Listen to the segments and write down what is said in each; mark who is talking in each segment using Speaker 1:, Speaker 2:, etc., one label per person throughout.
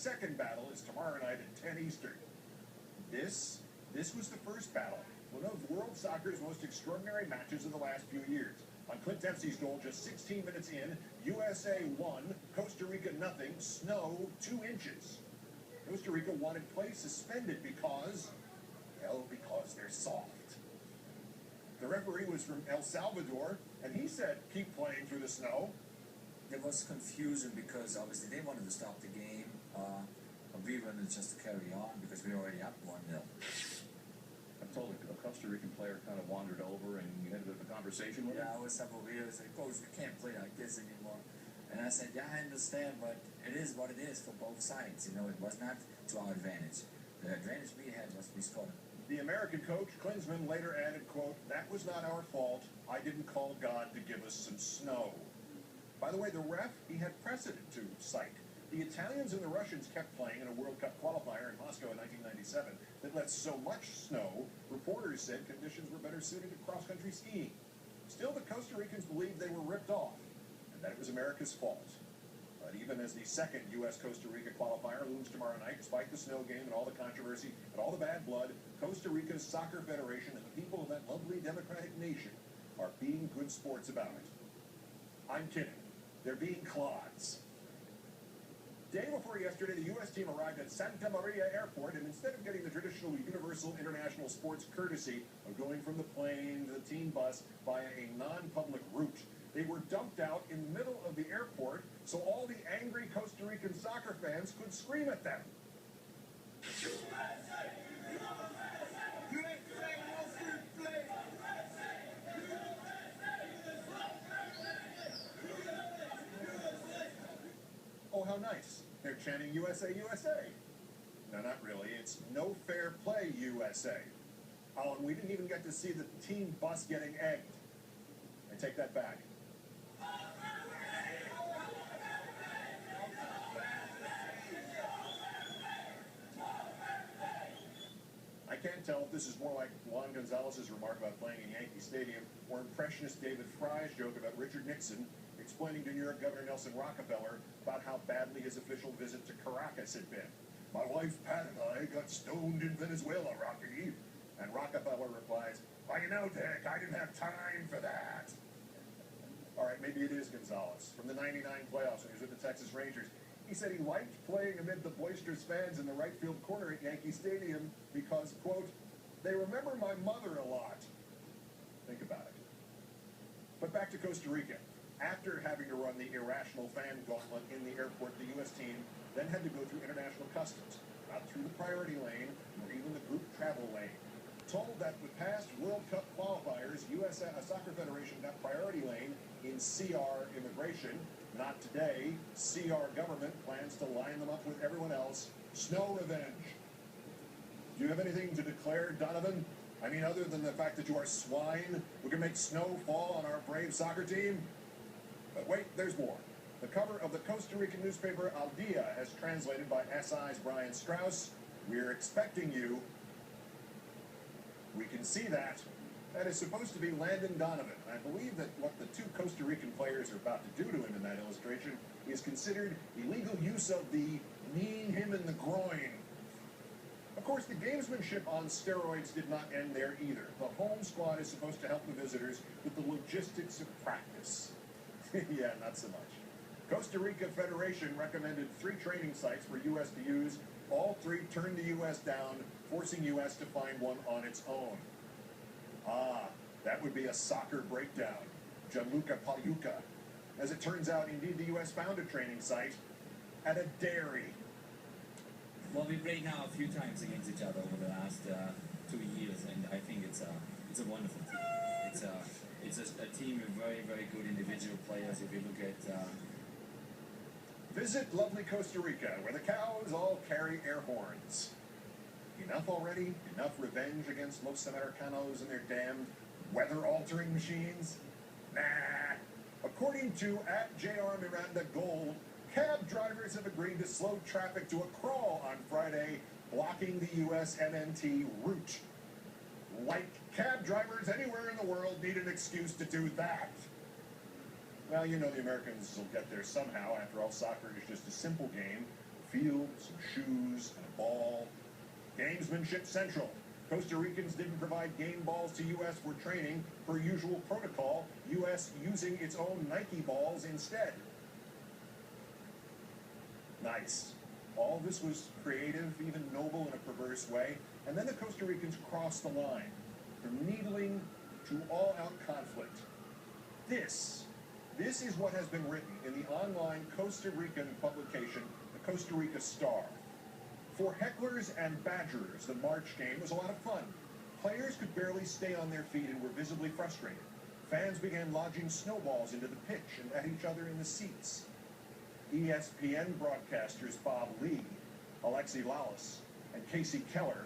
Speaker 1: second battle is tomorrow night at 10 Eastern. This was the first battle, one of world soccer's most extraordinary matches of the last few years. On Clint Dempsey's goal, just 16 minutes in, USA 1, Costa Rica nothing, snow 2 inches. Costa Rica wanted play suspended because they're soft. The referee was from El Salvador, and he said, keep playing through the snow.
Speaker 2: There was confusion because obviously they wanted to stop the game. We wanted just to carry on because we were already up 1-0.
Speaker 1: I'm told a Costa Rican player kind of wandered over and you had a bit of a conversation with him.
Speaker 2: Yeah, I was several years. Coach, we can't play like this anymore. And I said, yeah, I understand, but it is what it is for both sides. You know, it was not to our advantage. The advantage we had was we scored.
Speaker 1: The American coach, Klinsmann, later added, quote, that was not our fault. I didn't call God to give us some snow. By the way, the ref, he had precedent to cite. The Italians and the Russians kept playing in a World Cup qualifier in Moscow in 1997 that let so much snow, reporters said conditions were better suited to cross-country skiing. Still, the Costa Ricans believed they were ripped off and that it was America's fault. But even as the second U.S.-Costa Rica qualifier looms tomorrow night, despite the snow game and all the controversy and all the bad blood, Costa Rica's Soccer Federation and the people of that lovely democratic nation are being good sports about it. I'm kidding. They're being clods. Day before yesterday, the U.S. team arrived at Santa Maria Airport, and instead of getting the traditional Universal International Sports courtesy of going from the plane to the team bus via a non-public route, they were dumped out in the middle of the airport so all the angry Costa Rican soccer fans could scream at them. Oh, how nice. They're chanting USA, USA. No, not really. It's no fair play, USA. Oh, and we didn't even get to see the team bus getting egged. I take that back. I can't tell if this is more like Juan Gonzalez's remark about playing in Yankee Stadium or impressionist David Fry's joke about Richard Nixon explaining to New York Governor Nelson Rockefeller about how badly his official visit to Caracas had been. My wife, Pat, and I got stoned in Venezuela, Rocky. And Rockefeller replies, well, you know, Dick, I didn't have time for that. All right, maybe it is Gonzalez. From the 99 playoffs when he was with the Texas Rangers, he said he liked playing amid the boisterous fans in the right field corner at Yankee Stadium because, quote, they remember my mother a lot. Think about it. But back to Costa Rica. After having to run the irrational fan gauntlet in the airport, the U.S. team then had to go through international customs, not through the priority lane or even the group travel lane. Told that with past World Cup qualifiers, U.S. Soccer Federation got priority lane in CR immigration. Not today. CR government plans to line them up with everyone else. Snow revenge. Do you have anything to declare, Donovan? I mean, other than the fact that you are swine, we can make snow fall on our brave soccer team? But wait, there's more. The cover of the Costa Rican newspaper Al Dia, as translated by SI's Brian Strauss, we're expecting you. We can see that. That is supposed to be Landon Donovan. I believe that what the two Costa Rican players are about to do to him in that illustration is considered illegal use of the kneeing him in the groin. Of course, the gamesmanship on steroids did not end there either. The home squad is supposed to help the visitors with the logistics of practice. Yeah, not so much. Costa Rica Federation recommended 3 training sites for U.S. to use. All 3 turned the U.S. down, forcing U.S. to find one on its own. Ah, that would be a soccer breakdown. Gianluca Pagliuca. As it turns out, indeed, the U.S. found a training site at a dairy.
Speaker 2: Well, we played now a few times against each other over the last 2 years, and I think it's a wonderful team. It's a team with very, very good individual players. If you look at
Speaker 1: visit lovely Costa Rica, where the cows all carry air horns. Enough already? Enough revenge against Los Americanos and their damned weather-altering machines? Nah. According to @JR Miranda Gold, cab drivers have agreed to slow traffic to a crawl on Friday, blocking the U.S. MNT route. Like cab drivers anywhere in the world need an excuse to do that. Well, you know the Americans will get there somehow. After all, soccer is just a simple game. field, some shoes, and a ball. Gamesmanship central. Costa Ricans didn't provide game balls to U.S. for training per usual protocol, U.S. using its own Nike balls instead. Nice. All this was creative, even noble in a perverse way, and then the Costa Ricans crossed the line from needling to all-out conflict. This is what has been written in the online Costa Rican publication, the Costa Rica Star. For hecklers and badgers, the March game was a lot of fun. Players could barely stay on their feet and were visibly frustrated. Fans began lodging snowballs into the pitch and at each other in the seats. ESPN broadcasters Bob Lee, Alexi Lalas, and Casey Keller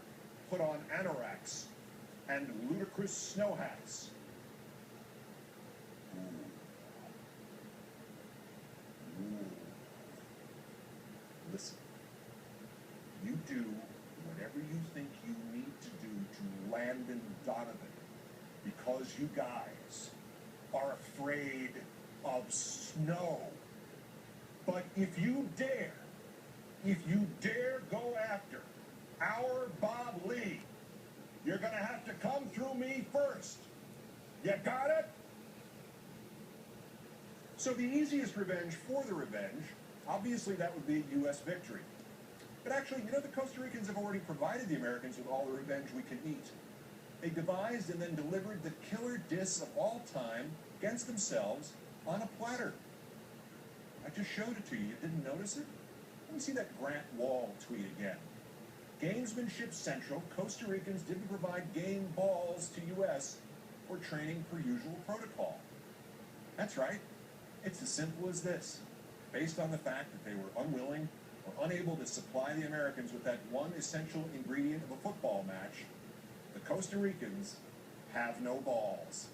Speaker 1: put on anoraks and ludicrous snow hats. Listen, you do whatever you think you need to do to Landon Donovan because you guys are afraid of snow. But if you dare go after our Bob Lee, you're going to have to come through me first. You got it? So the easiest revenge for the revenge, obviously that would be a U.S. victory. But actually, you know, the Costa Ricans have already provided the Americans with all the revenge we can eat. They devised and then delivered the killer diss of all time against themselves on a platter. I just showed it to you. You didn't notice it? Let me see that Grant Wall tweet again. Gamesmanship central, Costa Ricans didn't provide game balls to U.S. for training per usual protocol. That's right. It's as simple as this. Based on the fact that they were unwilling or unable to supply the Americans with that one essential ingredient of a football match, the Costa Ricans have no balls.